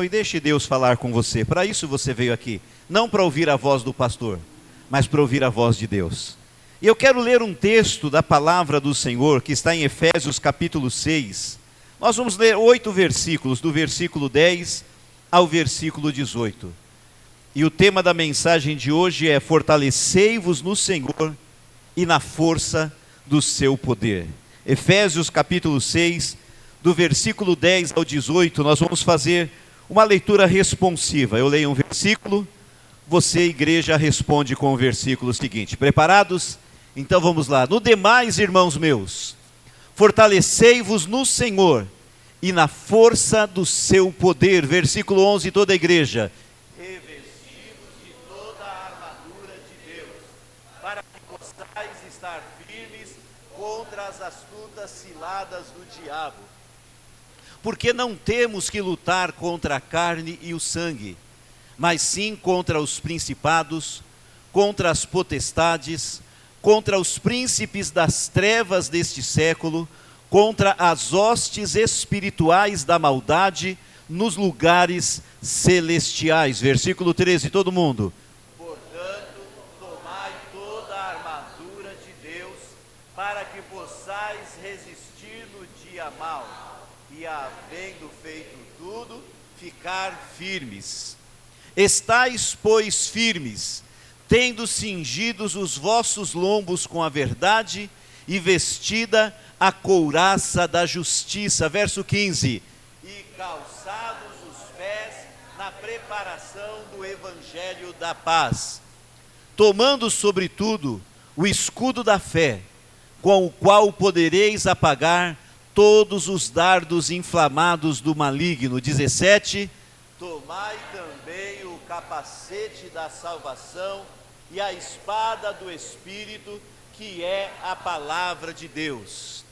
E deixe Deus falar com você. Para isso você veio aqui, não para ouvir a voz do pastor, mas para ouvir a voz de Deus. E eu quero ler um texto da palavra do Senhor, que está em Efésios capítulo 6. Nós vamos ler 8 versículos, do versículo 10 ao versículo 18. E o tema da mensagem de hoje é: fortalecei-vos no Senhor e na força do seu poder. Efésios capítulo 6, do versículo 10 ao 18, nós vamos fazer uma leitura responsiva. Eu leio um versículo, você, igreja, responde com o versículo seguinte. Preparados? Então vamos lá. No demais, irmãos meus, fortalecei-vos no Senhor e na força do seu poder. Versículo 11, toda a igreja. Revesti-vos de toda a armadura de Deus, para que possais estar firmes contra as astutas ciladas do diabo. Porque não temos que lutar contra a carne e o sangue, mas sim contra os principados, contra as potestades, contra os príncipes das trevas deste século, contra as hostes espirituais da maldade nos lugares celestiais. Versículo 13, todo mundo. Portanto, tomai toda a armadura de Deus, para que possais resistir no dia mau, e havendo feito tudo, ficar firmes. Estais, pois, firmes, tendo cingidos os vossos lombos com a verdade e vestida a couraça da justiça. Verso 15. E calçados os pés na preparação do evangelho da paz, tomando sobretudo o escudo da fé, com o qual podereis apagar todos os dardos inflamados do maligno. 17. Tomai também o capacete da salvação e a espada do Espírito, que é a palavra de Deus,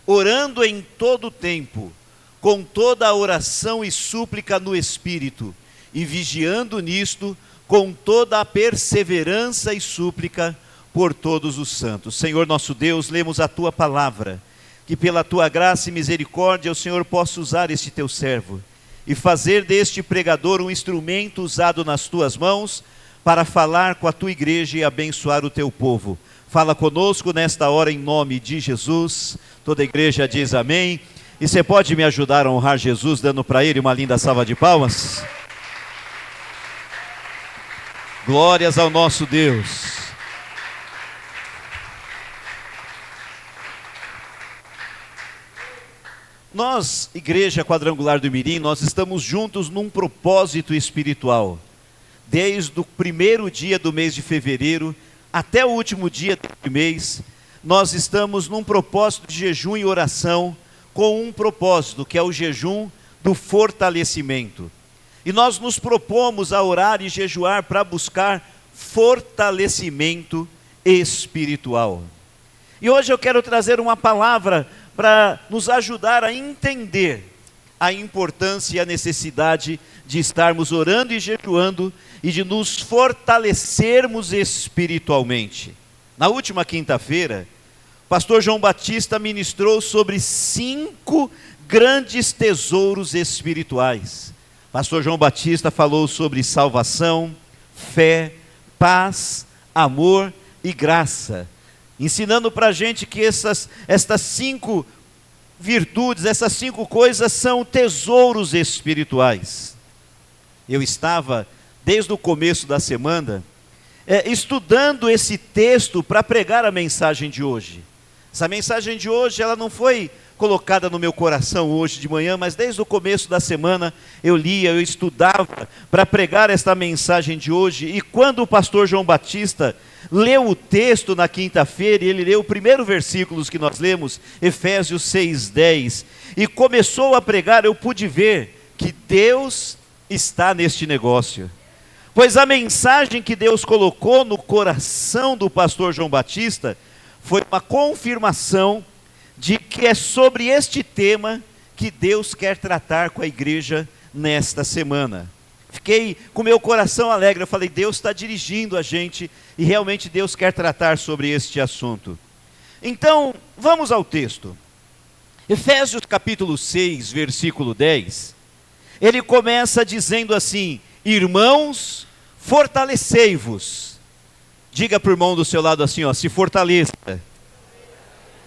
orando em todo tempo, com toda a oração e súplica no Espírito, e vigiando nisto, com toda a perseverança e súplica por todos os santos. Senhor nosso Deus, lemos a Tua palavra, que pela Tua graça e misericórdia o Senhor possa usar este Teu servo, e fazer deste pregador um instrumento usado nas Tuas mãos, para falar com a Tua igreja e abençoar o Teu povo. Fala conosco nesta hora em nome de Jesus. Toda a igreja diz amém. E você pode me ajudar a honrar Jesus, dando para Ele uma linda salva de palmas? Glórias ao nosso Deus. Nós, Igreja Quadrangular do Mirim, nós estamos juntos num propósito espiritual. Desde o primeiro dia do mês de fevereiro até o último dia deste mês, nós estamos num propósito de jejum e oração, com um propósito, que é o jejum do fortalecimento. E nós nos propomos a orar e jejuar para buscar fortalecimento espiritual. E hoje eu quero trazer uma palavra para nos ajudar a entender a importância e a necessidade de estarmos orando e jejuando e de nos fortalecermos espiritualmente. Na última quinta-feira, o pastor João Batista ministrou sobre 5 grandes tesouros espirituais. O pastor João Batista falou sobre salvação, fé, paz, amor e graça, ensinando para a gente que estas 5 virtudes, essas 5 coisas são tesouros espirituais. Eu estava, desde o começo da semana, estudando esse texto para pregar a mensagem de hoje. Essa mensagem de hoje, ela não foi colocada no meu coração hoje de manhã, mas desde o começo da semana eu lia, eu estudava para pregar esta mensagem de hoje. E quando o pastor João Batista leu o texto na quinta-feira, e ele leu o primeiro versículo que nós lemos, Efésios 6:10, e começou a pregar, eu pude ver que Deus está neste negócio. Pois a mensagem que Deus colocou no coração do pastor João Batista foi uma confirmação de que é sobre este tema que Deus quer tratar com a igreja nesta semana. Fiquei com meu coração alegre, eu falei, Deus está dirigindo a gente e realmente Deus quer tratar sobre este assunto. Então, vamos ao texto. Efésios capítulo 6, versículo 10. ele começa dizendo assim: irmãos, fortalecei-vos. Diga para o irmão do seu lado assim, ó, se fortaleça.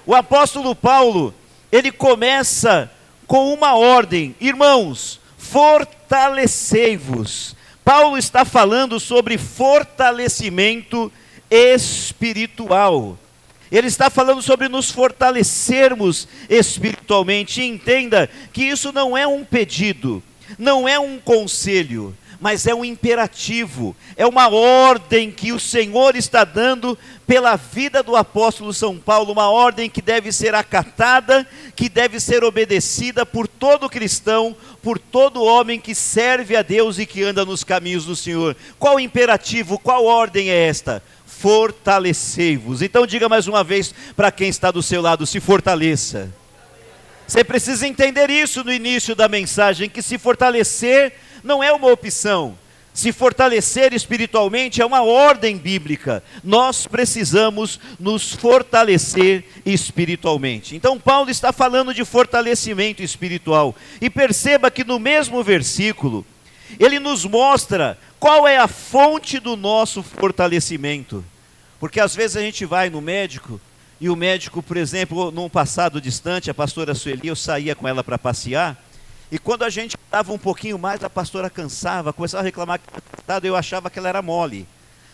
O apóstolo Paulo, ele começa com uma ordem: irmãos, fortalecei-vos. Paulo está falando sobre fortalecimento espiritual. Ele está falando sobre nos fortalecermos espiritualmente. E entenda que isso não é um pedido, não é um conselho, mas é um imperativo, é uma ordem que o Senhor está dando pela vida do apóstolo São Paulo, uma ordem que deve ser acatada, que deve ser obedecida por todo cristão, por todo homem que serve a Deus e que anda nos caminhos do Senhor. Qual imperativo, qual ordem é esta? Fortalecei-vos. Então diga mais uma vez para quem está do seu lado: se fortaleça. Você precisa entender isso no início da mensagem, que se fortalecer não é uma opção. Se fortalecer espiritualmente é uma ordem bíblica. Nós precisamos nos fortalecer espiritualmente. Então Paulo está falando de fortalecimento espiritual. E perceba que no mesmo versículo, ele nos mostra qual é a fonte do nosso fortalecimento. Porque às vezes a gente vai no médico, e o médico, por exemplo, num passado distante, a pastora Sueli, eu saía com ela para passear, e quando a gente estava um pouquinho mais, a pastora cansava, começava a reclamar que estava cansada, eu achava que ela era mole.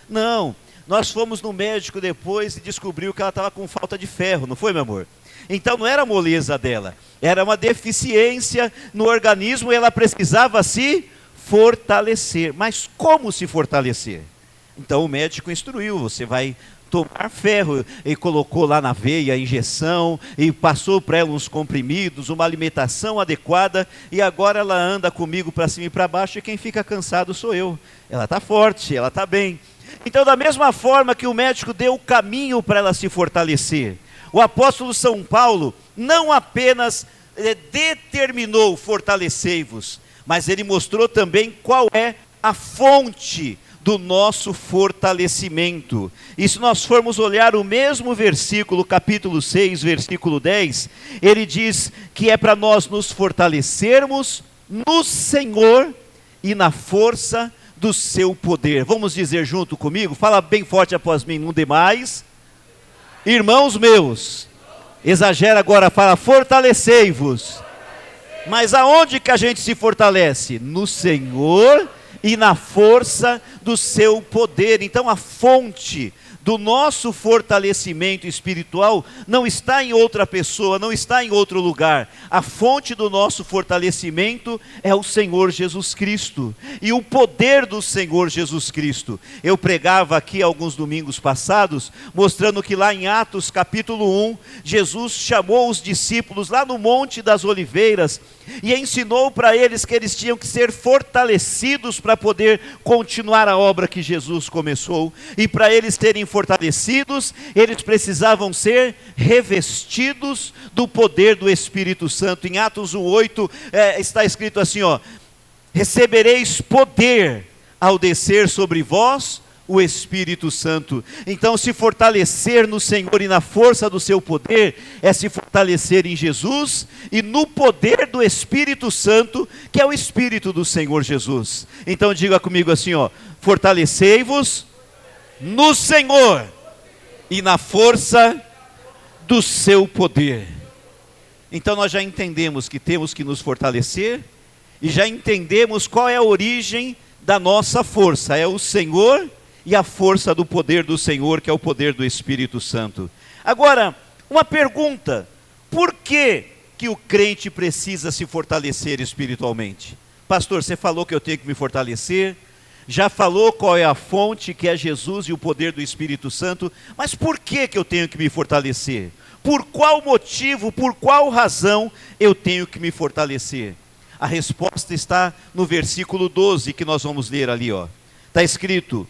Não, nós fomos no médico depois e descobriu que ela estava com falta de ferro, não foi, meu amor? Então não era a moleza dela, era uma deficiência no organismo e ela precisava se fortalecer. Mas como se fortalecer? Então o médico instruiu: você vai tomar ferro, e colocou lá na veia a injeção, e passou para ela uns comprimidos, uma alimentação adequada, e agora ela anda comigo para cima e para baixo, e quem fica cansado sou eu. Ela está forte, ela está bem. Então, da mesma forma que o médico deu o caminho para ela se fortalecer, o apóstolo São Paulo não apenas determinou fortalecei-vos, mas ele mostrou também qual é a fonte do nosso fortalecimento. E se nós formos olhar o mesmo versículo, capítulo 6, versículo 10, ele diz que é para nós nos fortalecermos no Senhor e na força do seu poder. Vamos dizer junto comigo? Fala bem forte após mim, não demais. Irmãos meus, exagera agora, fala: fortalecei-vos. Mas aonde que a gente se fortalece? No Senhor e na força do seu poder. Então a fonte do nosso fortalecimento espiritual não está em outra pessoa, não está em outro lugar. A fonte do nosso fortalecimento é o Senhor Jesus Cristo e o poder do Senhor Jesus Cristo. Eu pregava aqui alguns domingos passados, mostrando que lá em Atos capítulo 1, Jesus chamou os discípulos lá no Monte das Oliveiras e ensinou para eles que eles tinham que ser fortalecidos para poder continuar a obra que Jesus começou. E para eles serem fortalecidos, eles precisavam ser revestidos do poder do Espírito Santo. Em Atos 1:8 está escrito assim, ó: recebereis poder ao descer sobre vós o Espírito Santo. Então, se fortalecer no Senhor e na força do seu poder é se fortalecer em Jesus e no poder do Espírito Santo, que é o Espírito do Senhor Jesus. Então diga comigo assim, ó: fortalecei-vos no Senhor e na força do seu poder. Então nós já entendemos que temos que nos fortalecer e já entendemos qual é a origem da nossa força: é o Senhor e a força do poder do Senhor, que é o poder do Espírito Santo. Agora, uma pergunta: por que o crente precisa se fortalecer espiritualmente? Pastor, você falou que eu tenho que me fortalecer, já falou qual é a fonte, que é Jesus e o poder do Espírito Santo, mas por que eu tenho que me fortalecer? Por qual motivo, por qual razão eu tenho que me fortalecer? A resposta está no versículo 12, que nós vamos ler ali, ó. Está escrito: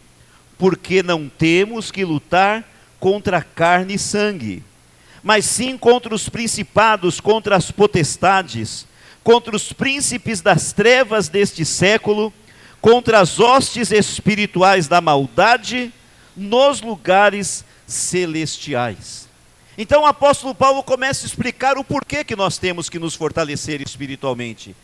porque não temos que lutar contra carne e sangue, mas sim contra os principados, contra as potestades, contra os príncipes das trevas deste século, contra as hostes espirituais da maldade nos lugares celestiais. Então o apóstolo Paulo começa a explicar o porquê que nós temos que nos fortalecer espiritualmente.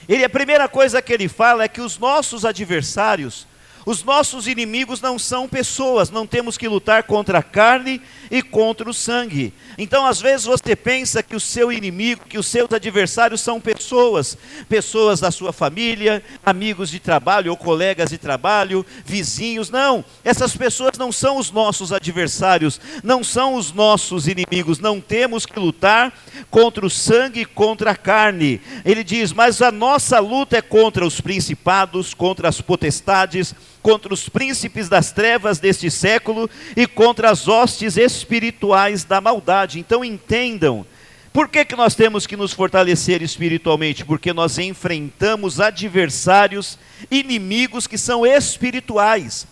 A primeira coisa que ele fala é que os nossos adversários, os nossos inimigos não são pessoas, não temos que lutar contra a carne e contra o sangue. Então às vezes você pensa que o seu inimigo, que os seus adversários são pessoas, pessoas da sua família, amigos de trabalho ou colegas de trabalho, vizinhos. Não, essas pessoas não são os nossos adversários, não são os nossos inimigos, não temos que lutar contra o sangue e contra a carne. Ele diz, mas a nossa luta é contra os principados, contra as potestades, contra os príncipes das trevas deste século e contra as hostes espirituais da maldade. Então entendam, por que nós temos que nos fortalecer espiritualmente? Porque nós enfrentamos adversários, inimigos que são espirituais,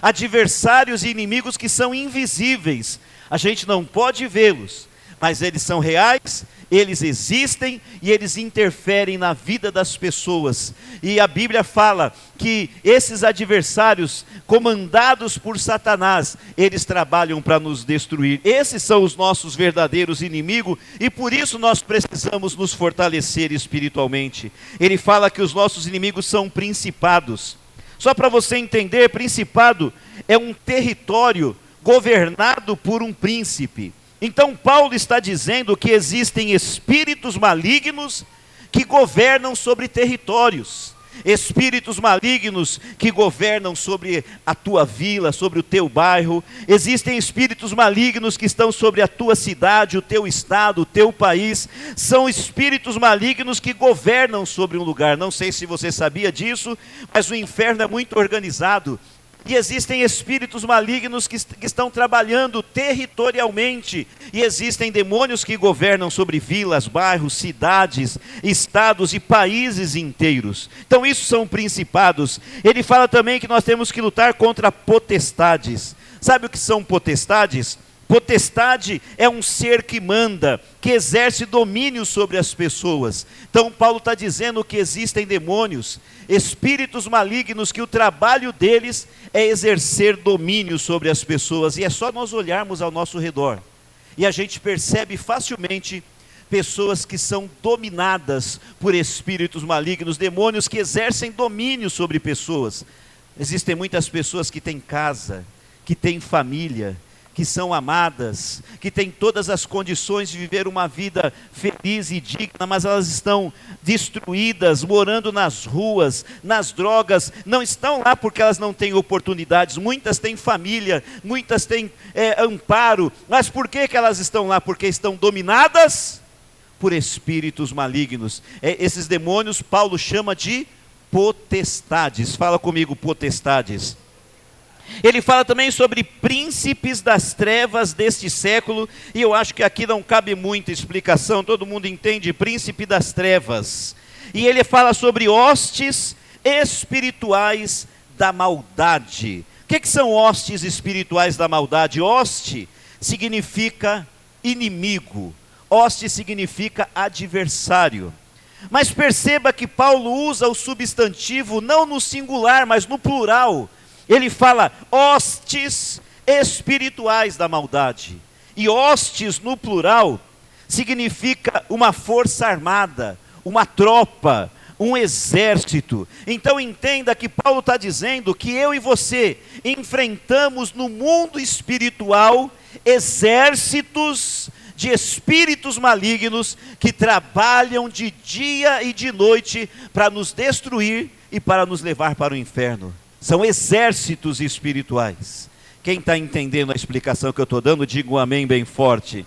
adversários e inimigos que são invisíveis, a gente não pode vê-los, mas eles são reais, eles existem e eles interferem na vida das pessoas. E a Bíblia fala que esses adversários, comandados por Satanás, eles trabalham para nos destruir. Esses são os nossos verdadeiros inimigos e por isso nós precisamos nos fortalecer espiritualmente. Ele fala que os nossos inimigos são principados. Só para você entender, principado é um território governado por um príncipe. Então Paulo está dizendo que existem espíritos malignos que governam sobre territórios, espíritos malignos que governam sobre a tua vila, sobre o teu bairro, existem espíritos malignos que estão sobre a tua cidade, o teu estado, o teu país, são espíritos malignos que governam sobre um lugar. Não sei se você sabia disso, mas o inferno é muito organizado. E existem espíritos malignos que estão trabalhando territorialmente. E existem demônios que governam sobre vilas, bairros, cidades, estados e países inteiros. Então isso são principados. Ele fala também que nós temos que lutar contra potestades. Sabe o que são potestades? Potestade é um ser que manda, que exerce domínio sobre as pessoas. Então Paulo está dizendo que existem demônios, espíritos malignos, que o trabalho deles é exercer domínio sobre as pessoas. E é só nós olharmos ao nosso redor e a gente percebe facilmente pessoas que são dominadas por espíritos malignos, demônios que exercem domínio sobre pessoas. Existem muitas pessoas que têm casa, que têm família, que são amadas, que têm todas as condições de viver uma vida feliz e digna, mas elas estão destruídas, morando nas ruas, nas drogas. Não estão lá porque elas não têm oportunidades. Muitas têm família, muitas têm amparo, mas por que elas estão lá? Porque estão dominadas por espíritos malignos. Esses demônios Paulo chama de potestades. Fala comigo, potestades. Ele fala também sobre príncipes das trevas deste século, e eu acho que aqui não cabe muita explicação, todo mundo entende, príncipe das trevas. E ele fala sobre hostes espirituais da maldade. O que são hostes espirituais da maldade? Hoste significa inimigo, hoste significa adversário. Mas perceba que Paulo usa o substantivo não no singular, mas no plural. Ele fala hostes espirituais da maldade. E hostes no plural significa uma força armada, uma tropa, um exército. Então entenda que Paulo está dizendo que eu e você enfrentamos no mundo espiritual exércitos de espíritos malignos que trabalham de dia e de noite para nos destruir e para nos levar para o inferno. São exércitos espirituais. Quem está entendendo a explicação que eu estou dando, diga um amém bem forte.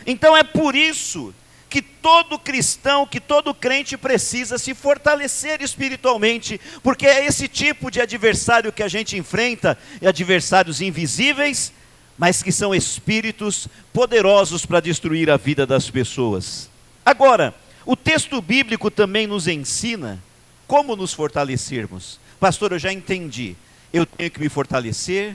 Então é por isso que todo cristão, que todo crente precisa se fortalecer espiritualmente, porque é esse tipo de adversário que a gente enfrenta, adversários invisíveis, mas que são espíritos poderosos para destruir a vida das pessoas. Agora, o texto bíblico também nos ensina como nos fortalecermos. Pastor, eu já entendi, eu tenho que me fortalecer,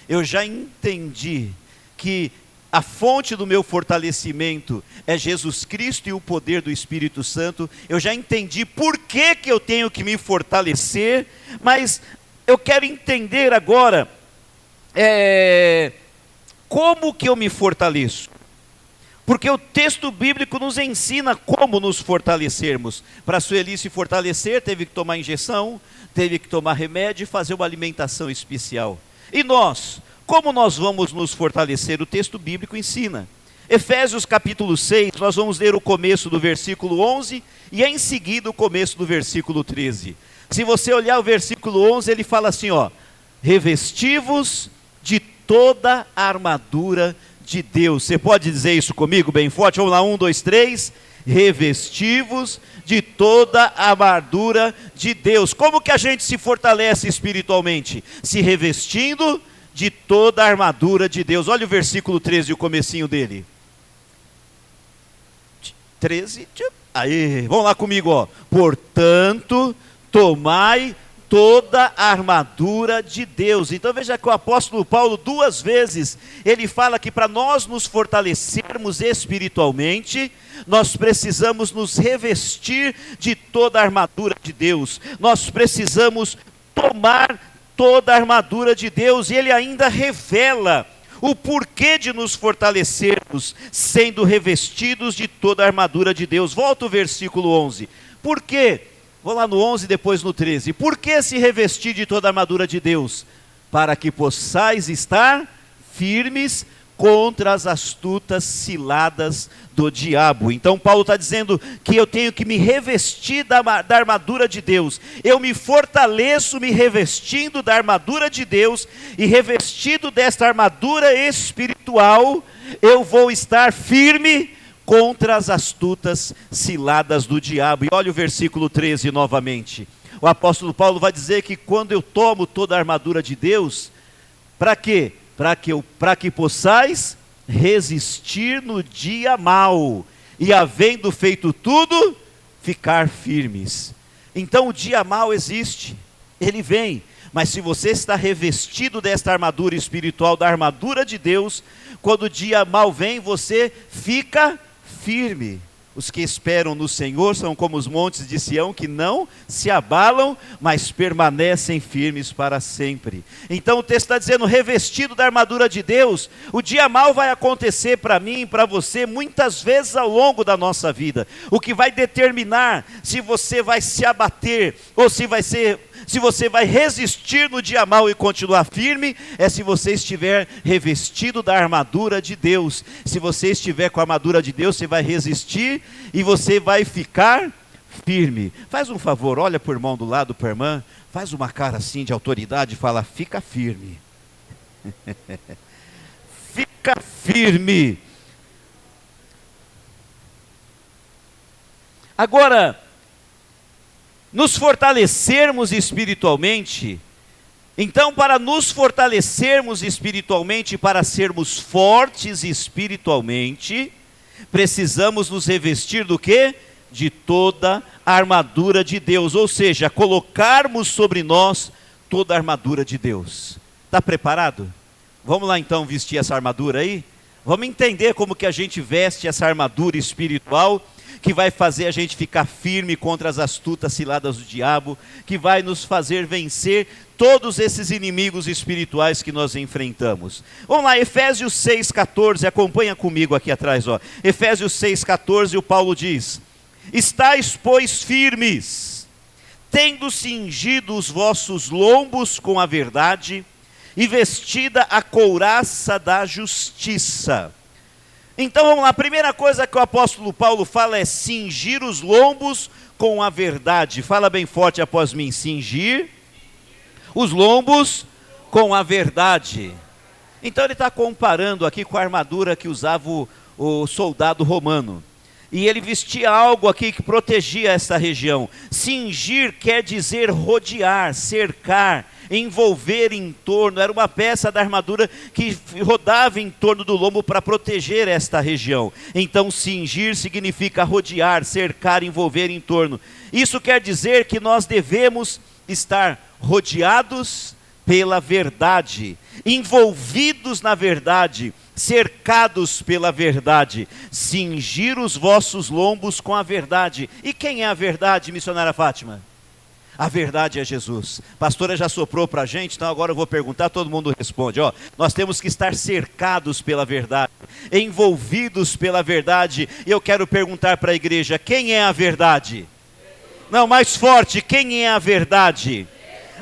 eu já entendi que a fonte do meu fortalecimento é Jesus Cristo e o poder do Espírito Santo, eu já entendi por que eu tenho que me fortalecer, mas eu quero entender agora, como que eu me fortaleço? Porque o texto bíblico nos ensina como nos fortalecermos. Para a Sueli se fortalecer, teve que tomar injeção, teve que tomar remédio e fazer uma alimentação especial. E nós, como nós vamos nos fortalecer? O texto bíblico ensina. Efésios capítulo 6, nós vamos ler o começo do versículo 11 e em seguida o começo do versículo 13. Se você olhar o versículo 11, ele fala assim, ó: revesti-vos de toda a armadura de Deus. Você pode dizer isso comigo bem forte? Vamos lá, 1, 2, 3. Revesti-vos de toda a armadura de Deus. Como que a gente se fortalece espiritualmente? Se revestindo de toda a armadura de Deus. Olha o versículo 13, o comecinho dele. 13, aí, vamos lá comigo, ó. Portanto, tomai toda a armadura de Deus. Então veja que o apóstolo Paulo, duas vezes, ele fala que para nós nos fortalecermos espiritualmente, nós precisamos nos revestir de toda a armadura de Deus. Nós precisamos tomar toda a armadura de Deus. E ele ainda revela o porquê de nos fortalecermos, sendo revestidos de toda a armadura de Deus. Volta o versículo 11. Por quê? Vou lá no 11, depois no 13. Por que se revestir de toda a armadura de Deus? Para que possais estar firmes contra as astutas ciladas do diabo. Então Paulo está dizendo que eu tenho que me revestir da armadura de Deus. Eu me fortaleço me revestindo da armadura de Deus, e revestido desta armadura espiritual, eu vou estar firme contra as astutas ciladas do diabo. E olha o versículo 13 novamente. O apóstolo Paulo vai dizer que quando eu tomo toda a armadura de Deus, para quê? Para que possais resistir no dia mau, e havendo feito tudo, ficar firmes. Então o dia mau existe, ele vem, mas se você está revestido desta armadura espiritual, da armadura de Deus, quando o dia mau vem, você fica firme. Os que esperam no Senhor são como os montes de Sião, que não se abalam, mas permanecem firmes para sempre. Então o texto está dizendo, revestido da armadura de Deus, o dia mau vai acontecer para mim e para você muitas vezes ao longo da nossa vida. O que vai determinar se você vai se abater ou se você vai resistir no dia mau e continuar firme, é se você estiver revestido da armadura de Deus. Se você estiver com a armadura de Deus, você vai resistir e você vai ficar firme. Faz um favor, olha para o irmão do lado, para a irmã, faz uma cara assim de autoridade e fala, fica firme. Fica firme. Agora, nos fortalecermos espiritualmente, então para nos fortalecermos espiritualmente, para sermos fortes espiritualmente, precisamos nos revestir do quê? De toda a armadura de Deus, ou seja, colocarmos sobre nós toda a armadura de Deus. Está preparado? Vamos lá então vestir essa armadura aí? Vamos entender como que a gente veste essa armadura espiritual, que vai fazer a gente ficar firme contra as astutas ciladas do diabo, que vai nos fazer vencer todos esses inimigos espirituais que nós enfrentamos. Vamos lá, Efésios 6,14, acompanha comigo aqui atrás, ó. Efésios 6,14, o Paulo diz, estais, pois, firmes, tendo cingido os vossos lombos com a verdade, e vestida a couraça da justiça. Então vamos lá, a primeira coisa que o apóstolo Paulo fala é cingir os lombos com a verdade. Fala bem forte após mim, cingir os lombos com a verdade. Então ele está comparando aqui com a armadura que usava o soldado romano. E ele vestia algo aqui que protegia essa região. Cingir quer dizer rodear, cercar, envolver em torno. Era uma peça da armadura que rodava em torno do lombo para proteger esta região. Então cingir significa rodear, cercar, envolver em torno. Isso quer dizer que nós devemos estar rodeados pela verdade, envolvidos na verdade, cercados pela verdade. Cingir os vossos lombos com a verdade. E quem é a verdade, missionária Fátima? A verdade é Jesus. A pastora já soprou para a gente, então agora eu vou perguntar, todo mundo responde. Nós temos que estar cercados pela verdade, envolvidos pela verdade. E eu quero perguntar para a igreja, quem é a verdade? Não, mais forte, quem é a verdade?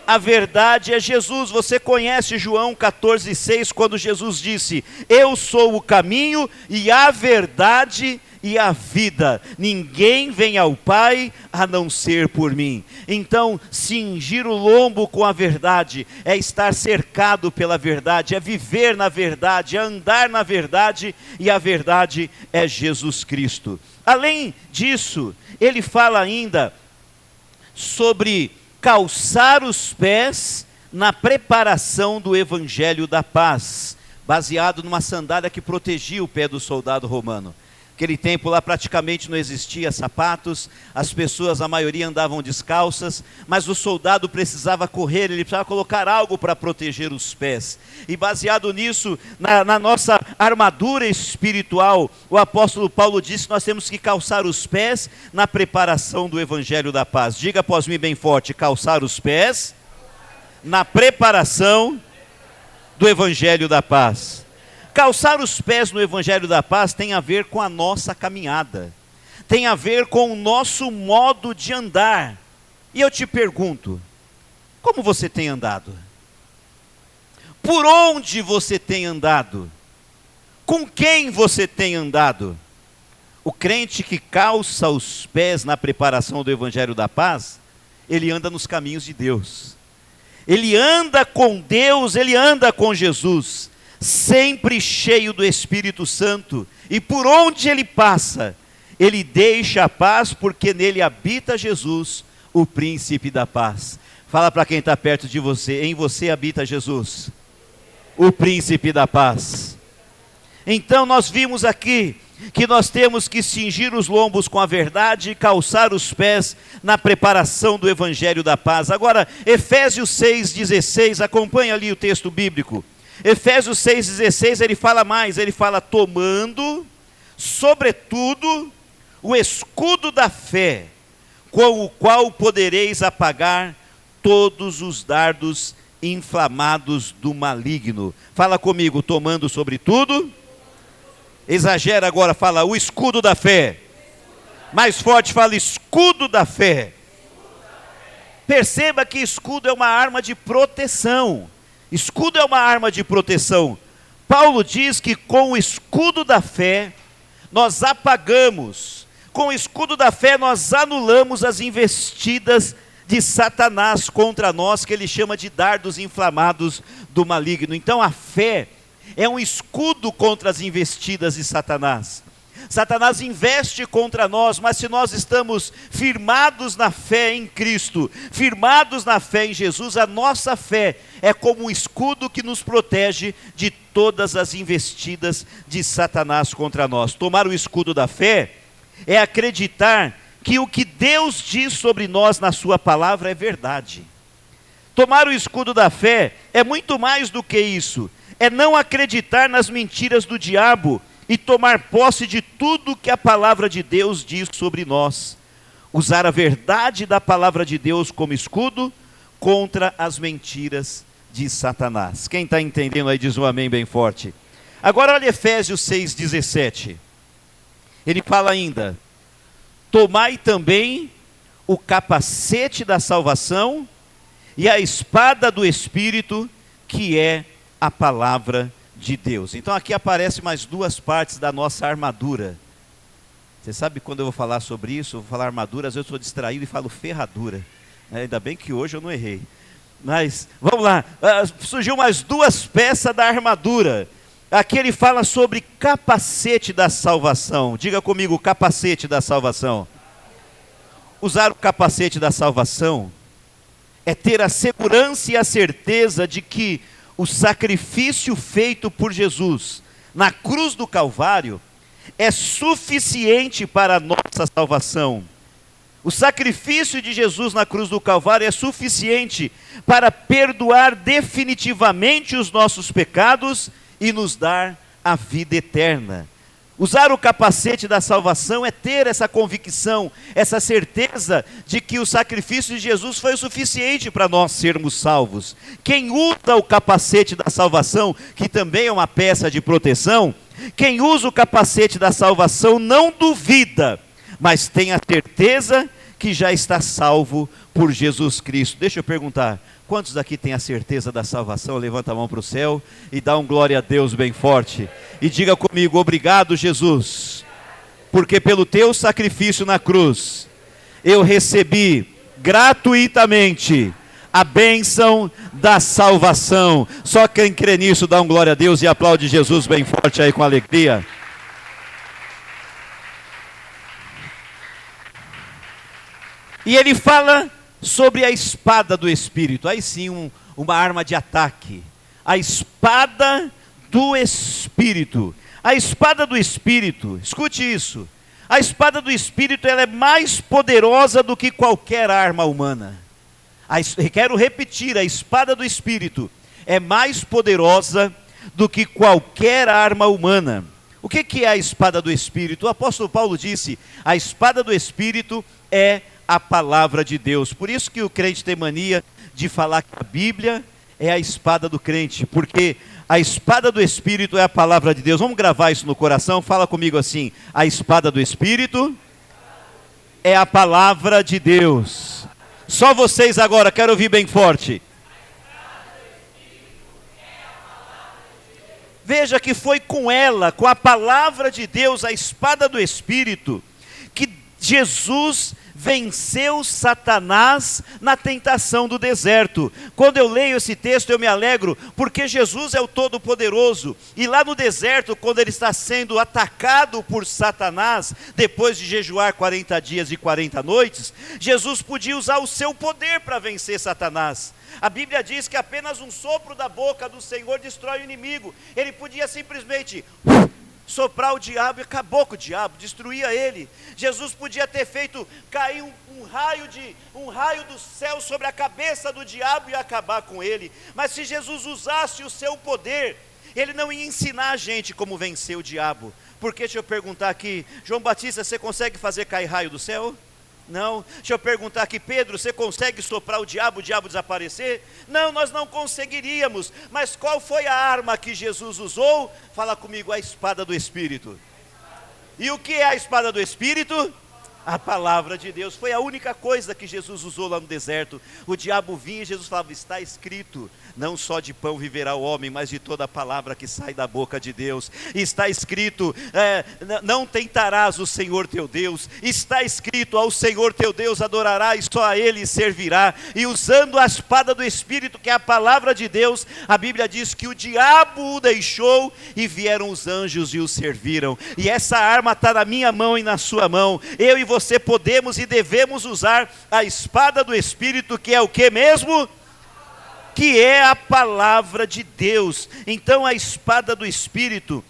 A verdade é Jesus. Você conhece João 14,6, quando Jesus disse: eu sou o caminho e a verdade e a vida, ninguém vem ao Pai a não ser por mim. Então, cingir o lombo com a verdade é estar cercado pela verdade, é viver na verdade, é andar na verdade, e a verdade é Jesus Cristo. Além disso, ele fala ainda sobre calçar os pés na preparação do Evangelho da Paz, baseado numa sandália que protegia o pé do soldado romano. Naquele tempo lá praticamente não existia sapatos, as pessoas, a maioria andavam descalças, mas o soldado precisava correr, ele precisava colocar algo para proteger os pés. E baseado nisso, na nossa armadura espiritual, o apóstolo Paulo disse que nós temos que calçar os pés na preparação do Evangelho da Paz. Diga após mim bem forte: calçar os pés na preparação do Evangelho da Paz. Calçar os pés no Evangelho da Paz tem a ver com a nossa caminhada, tem a ver com o nosso modo de andar. E eu te pergunto, como você tem andado? Por onde você tem andado? Com quem você tem andado? O crente que calça os pés na preparação do Evangelho da Paz, ele anda nos caminhos de Deus. Ele anda com Deus, ele anda com Jesus, sempre cheio do Espírito Santo, e por onde ele passa, ele deixa a paz, porque nele habita Jesus, o príncipe da paz. Fala para quem está perto de você: em você habita Jesus, o príncipe da paz. Então nós vimos aqui que nós temos que cingir os lombos com a verdade e calçar os pés na preparação do Evangelho da Paz. Agora, Efésios 6,16, acompanha ali o texto bíblico. Efésios 6,16, ele fala mais, ele fala: tomando, sobretudo, o escudo da fé, com o qual podereis apagar todos os dardos inflamados do maligno. Fala comigo: tomando sobretudo. Exagera agora, fala: o escudo da fé. Mais forte, fala: escudo da fé. Perceba que escudo é uma arma de proteção. Escudo é uma arma de proteção. Paulo diz que com o escudo da fé, nós apagamos, com o escudo da fé nós anulamos as investidas de Satanás contra nós, que ele chama de dardos inflamados do maligno. Então a fé é um escudo contra as investidas de Satanás. Satanás investe contra nós, mas se nós estamos firmados na fé em Cristo, firmados na fé em Jesus, a nossa fé é como um escudo que nos protege de todas as investidas de Satanás contra nós. Tomar o escudo da fé é acreditar que o que Deus diz sobre nós na sua palavra é verdade. Tomar o escudo da fé é muito mais do que isso, é não acreditar nas mentiras do diabo e tomar posse de tudo que a palavra de Deus diz sobre nós. Usar a verdade da palavra de Deus como escudo contra as mentiras de Satanás. Quem está entendendo aí diz um amém bem forte. Agora olha Efésios 6,17. Ele fala ainda: tomai também o capacete da salvação e a espada do Espírito, que é a palavra de Deus. Então aqui aparecem mais duas partes da nossa armadura. Você sabe, quando eu vou falar sobre isso, eu vou falar armadura, às vezes eu sou distraído e falo ferradura. Ainda bem que hoje eu não errei. Mas, vamos lá, surgiu mais duas peças da armadura. Aqui ele fala sobre capacete da salvação. Diga comigo: capacete da salvação. Usar o capacete da salvação é ter a segurança e a certeza de que o sacrifício feito por Jesus na cruz do Calvário é suficiente para a nossa salvação. O sacrifício de Jesus na cruz do Calvário é suficiente para perdoar definitivamente os nossos pecados e nos dar a vida eterna. Usar o capacete da salvação é ter essa convicção, essa certeza de que o sacrifício de Jesus foi o suficiente para nós sermos salvos. Quem usa o capacete da salvação, que também é uma peça de proteção, quem usa o capacete da salvação não duvida, mas tem a certeza que já está salvo por Jesus Cristo. Deixa eu perguntar, quantos aqui têm a certeza da salvação? Levanta a mão para o céu e dá um glória a Deus bem forte. E diga comigo: obrigado, Jesus, porque pelo teu sacrifício na cruz, eu recebi gratuitamente a bênção da salvação. Só quem crê nisso dá um glória a Deus e aplaude Jesus bem forte aí com alegria. E ele fala sobre a espada do Espírito, aí sim uma arma de ataque, a espada do Espírito. A espada do Espírito, escute isso, a espada do Espírito ela é mais poderosa do que qualquer arma humana. Quero repetir, a espada do Espírito é mais poderosa do que qualquer arma humana. O que é a espada do Espírito? O apóstolo Paulo disse, a espada do Espírito é a palavra de Deus. Por isso que o crente tem mania de falar que a Bíblia é a espada do crente, porque a espada do Espírito é a palavra de Deus. Vamos gravar isso no coração? Fala comigo assim: a espada do Espírito é a palavra de Deus. Só vocês agora, quero ouvir bem forte. Veja que foi com ela, com a palavra de Deus, a espada do Espírito, que Jesus venceu Satanás na tentação do deserto. Quando eu leio esse texto eu me alegro, porque Jesus é o Todo-Poderoso, e lá no deserto, quando ele está sendo atacado por Satanás, depois de jejuar 40 dias e 40 noites, Jesus podia usar o seu poder para vencer Satanás. A Bíblia diz que apenas um sopro da boca do Senhor destrói o inimigo. Ele podia simplesmente soprar o diabo e acabou com o diabo, destruía ele. Jesus podia ter feito cair um raio do céu sobre a cabeça do diabo e acabar com ele. Mas se Jesus usasse o seu poder, ele não ia ensinar a gente como vencer o diabo. Porque, deixa eu perguntar aqui, João Batista, você consegue fazer cair raio do céu? Não. Deixa eu perguntar aqui, Pedro, você consegue soprar o diabo desaparecer? Não, nós não conseguiríamos. Mas qual foi a arma que Jesus usou? Fala comigo, a espada do Espírito. E o que é a espada do Espírito? A palavra de Deus. Foi a única coisa que Jesus usou lá no deserto. O diabo vinha e Jesus falava, está escrito, não só de pão viverá o homem, mas de toda a palavra que sai da boca de Deus. Está escrito, não tentarás o Senhor teu Deus. Está escrito, ao Senhor teu Deus adorarás, só a Ele servirá. E usando a espada do Espírito, que é a palavra de Deus, a Bíblia diz que o diabo o deixou e vieram os anjos e o serviram. E essa arma está na minha mão e na sua mão. Eu e você podemos e devemos usar a espada do Espírito, que é o que mesmo? Que é a palavra de Deus. Então a espada do Espírito,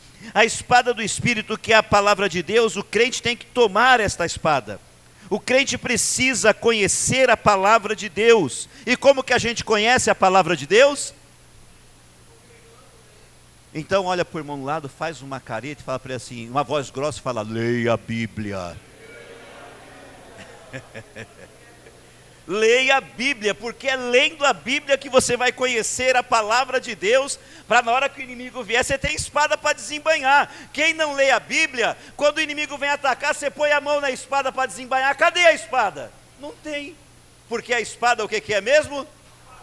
que é a palavra de Deus, o crente tem que tomar esta espada. O crente precisa conhecer a palavra de Deus. E como que a gente conhece a palavra de Deus? Então olha para o irmão do lado, faz uma careta e fala para ele assim, uma voz grossa, fala, leia a Bíblia. Leia a Bíblia, porque é lendo a Bíblia que você vai conhecer a palavra de Deus, para na hora que o inimigo vier, você tem espada para desembainhar. Quem não lê a Bíblia, quando o inimigo vem atacar, você põe a mão na espada para desembainhar, cadê a espada? Não tem, porque a espada o que é mesmo?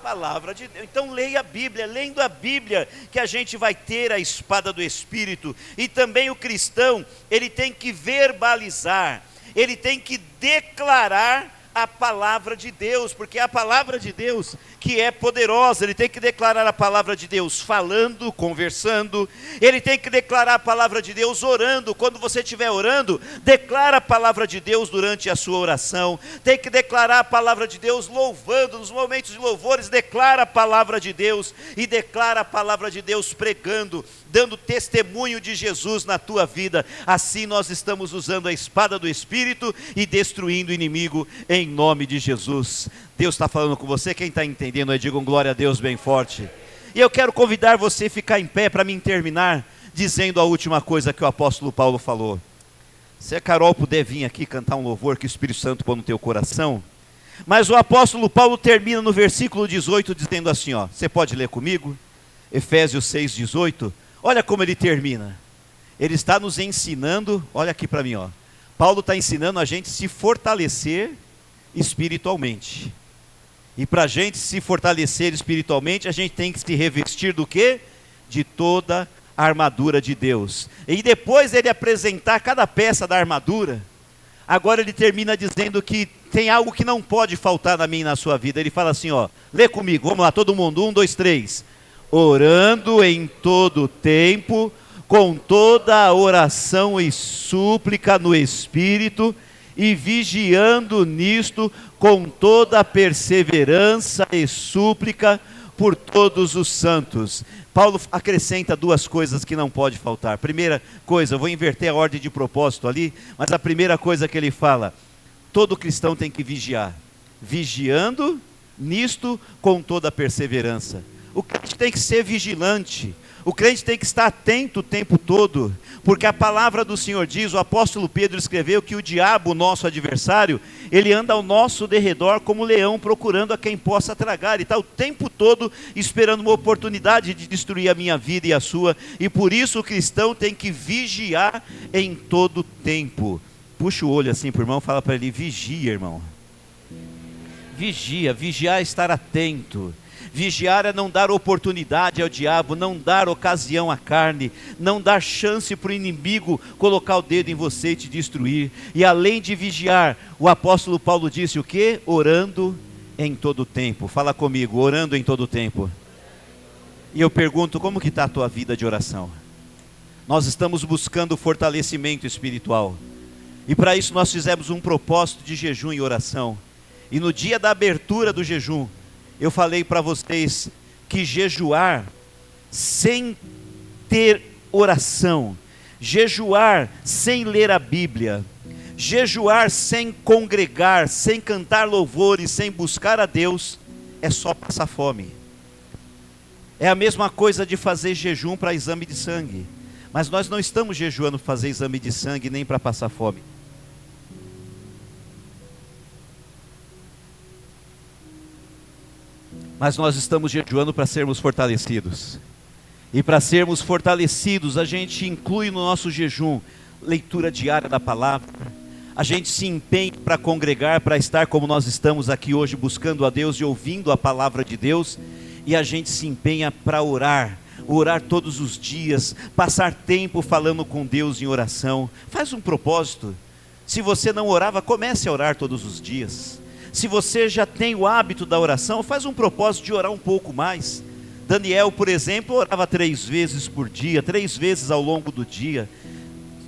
Palavra de Deus. Então leia a Bíblia, lendo a Bíblia que a gente vai ter a espada do Espírito. E também o cristão, ele tem que verbalizar, ele tem que declarar a palavra de Deus, porque é a palavra de Deus que é poderosa. Ele tem que declarar a palavra de Deus falando, conversando. Ele tem que declarar a palavra de Deus orando. Quando você estiver orando, declara a palavra de Deus durante a sua oração. Tem que declarar a palavra de Deus louvando, nos momentos de louvores, declara a palavra de Deus, e declara a palavra de Deus pregando, dando testemunho de Jesus na tua vida. Assim nós estamos usando a espada do Espírito e destruindo o inimigo em nome de Jesus. Deus está falando com você, quem está entendendo aí, digam glória a Deus bem forte. E eu quero convidar você a ficar em pé para mim terminar. dizendo a última coisa que o apóstolo Paulo falou. Se a Carol puder vir aqui cantar um louvor que o Espírito Santo põe no teu coração. Mas o apóstolo Paulo termina no versículo 18 dizendo assim, ó, você pode ler comigo? Efésios 6:18. Olha como ele termina. Ele está nos ensinando, olha aqui para mim, ó. Paulo está ensinando a gente se fortalecer espiritualmente. E para a gente se fortalecer espiritualmente, a gente tem que se revestir do quê? De toda a armadura de Deus. E depois ele apresentar cada peça da armadura, agora ele termina dizendo que tem algo que não pode faltar na minha e na sua vida. Ele fala assim, ó, lê comigo, vamos lá, todo mundo, 1, 2, 3. Orando em todo tempo, com toda a oração e súplica no Espírito, e vigiando nisto com toda a perseverança e súplica por todos os santos. Paulo acrescenta 2 coisas que não pode faltar. Primeira coisa, eu vou inverter a ordem de propósito ali, mas a primeira coisa que ele fala, todo cristão tem que vigiar. Vigiando nisto com toda a perseverança. O crente tem que ser vigilante. O crente tem que estar atento o tempo todo, porque a palavra do Senhor diz, o apóstolo Pedro escreveu que o diabo, nosso adversário, ele anda ao nosso derredor como leão procurando a quem possa tragar, e está o tempo todo esperando uma oportunidade de destruir a minha vida e a sua, e por isso o cristão tem que vigiar em todo tempo. Puxa o olho assim para o irmão, fala para ele, vigia, irmão. Vigia, vigiar é estar atento. Vigiar é não dar oportunidade ao diabo, não dar ocasião à carne, não dar chance para o inimigo colocar o dedo em você e te destruir. E além de vigiar, o apóstolo Paulo disse o quê? Orando em todo tempo. Fala comigo, orando em todo tempo. E eu pergunto, como que está a tua vida de oração? Nós estamos buscando fortalecimento espiritual. E para isso nós fizemos um propósito de jejum e oração. E no dia da abertura do jejum, eu falei para vocês que jejuar sem ter oração, jejuar sem ler a Bíblia, jejuar sem congregar, sem cantar louvores, sem buscar a Deus, é só passar fome. É a mesma coisa de fazer jejum para exame de sangue. Mas nós não estamos jejuando para fazer exame de sangue nem para passar fome. Mas nós estamos jejuando para sermos fortalecidos. E para sermos fortalecidos, a gente inclui no nosso jejum leitura diária da palavra. A gente se empenha para congregar, para estar como nós estamos aqui hoje, buscando a Deus e ouvindo a palavra de Deus. E a gente se empenha para orar todos os dias, passar tempo falando com Deus em oração. Faz um propósito. Se você não orava, comece a orar todos os dias. Se você já tem o hábito da oração, faz um propósito de orar um pouco mais. Daniel, por exemplo, orava 3 vezes por dia, 3 vezes ao longo do dia.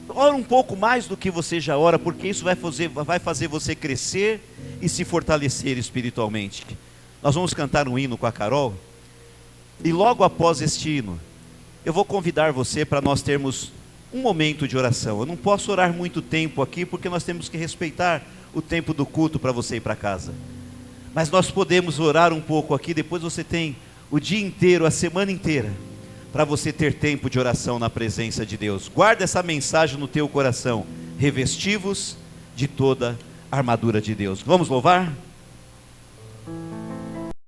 Ora um pouco mais do que você já ora, porque isso vai fazer você crescer e se fortalecer espiritualmente. Nós vamos cantar um hino com a Carol, e logo após este hino, eu vou convidar você para nós termos um momento de oração. Eu não posso orar muito tempo aqui, porque nós temos que respeitar o tempo do culto para você ir para casa. Mas nós podemos orar um pouco aqui, depois você tem o dia inteiro, a semana inteira, para você ter tempo de oração na presença de Deus. Guarda essa mensagem no teu coração. Revesti-vos de toda a armadura de Deus. Vamos louvar?